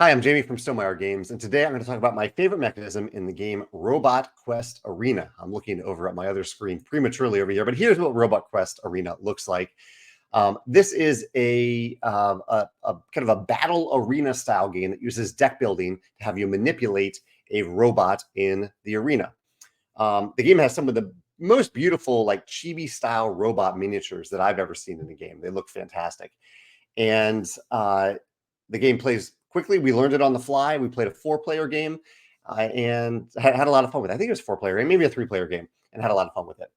Hi, I'm Jamey from Stonemaier Games, and today I'm going to talk about my favorite mechanism in the game Robot Quest Arena. I'm looking over at my other screen prematurely over here, but here's what Robot Quest Arena looks like. This is a kind of a battle arena style game that uses deck building to have you manipulate a robot in the arena. The game has some of the most beautiful, like chibi style robot miniatures that I've ever seen in a game. They look fantastic. And the game plays quickly. We learned it on the fly. We played a 4-player game and had a lot of fun with it. I think it was 4-player game, maybe a 3-player game, and had a lot of fun with it.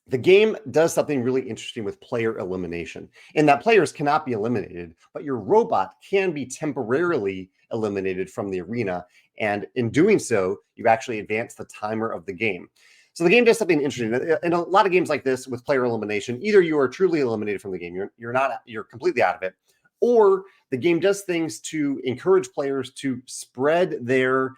The game does something really interesting with player elimination, in that players cannot be eliminated, but your robot can be temporarily eliminated from the arena. And in doing so, you actually advance the timer of the game. So the game does something interesting. In a lot of games like this with player elimination, either you are truly eliminated from the game, you're completely out of it, or the game does things to encourage players to spread their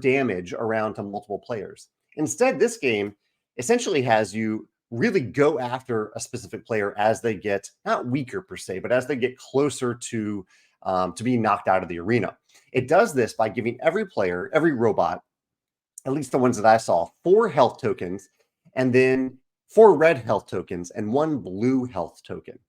damage around to multiple players. Instead, this game essentially has you really go after a specific player as they get not weaker per se, but as they get closer to being knocked out of the arena. It does this by giving every player, every robot, at least the ones that I saw, 4 health tokens, and then 4 red health tokens and 1 blue health token.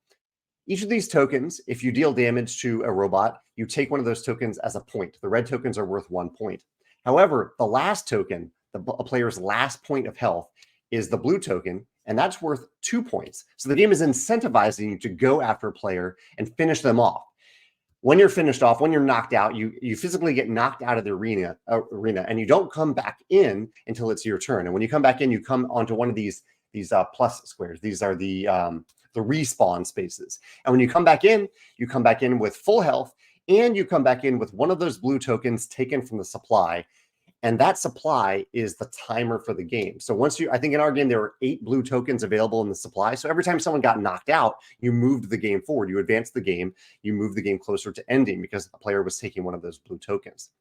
Each of these tokens, if you deal damage to a robot, you take one of those tokens as a point. The red tokens are worth 1 point. However, the last token, a player's last point of health, is the blue token, and that's worth 2 points. So the game is incentivizing you to go after a player and finish them off. When you're finished off, when you're knocked out, you physically get knocked out of the arena, and you don't come back in until it's your turn. And when you come back in, you come onto one of these plus squares. These are the respawn spaces. And when you come back in with full health, and you come back in with one of those blue tokens taken from the supply. And that supply is the timer for the game. So I think in our game, there were 8 blue tokens available in the supply. So every time someone got knocked out, you moved the game forward. You advanced the game. You moved the game closer to ending because a player was taking one of those blue tokens.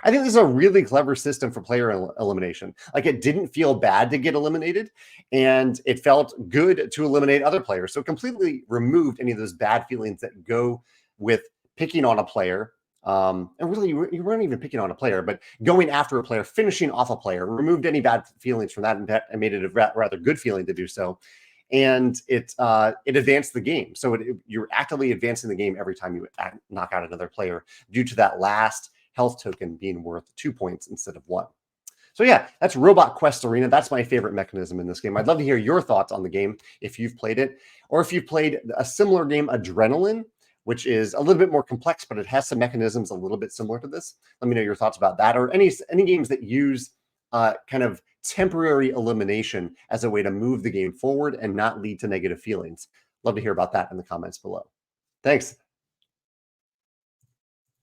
I think this is a really clever system for player elimination. Like, it didn't feel bad to get eliminated, and it felt good to eliminate other players. So it completely removed any of those bad feelings that go with picking on a player. And really, you weren't even picking on a player, but going after a player, finishing off a player, removed any bad feelings from that and made it a rather good feeling to do so. And it advanced the game. So you're actively advancing the game every time you knock out another player due to that last health token being worth 2 points instead of 1. So yeah, that's Robot Quest Arena. That's my favorite mechanism in this game. I'd love to hear your thoughts on the game if you've played it, or if you've played a similar game, Adrenaline, which is a little bit more complex, but it has some mechanisms a little bit similar to this. Let me know your thoughts about that, or any games that use kind of temporary elimination as a way to move the game forward and not lead to negative feelings. Love to hear about that in the comments below. Thanks.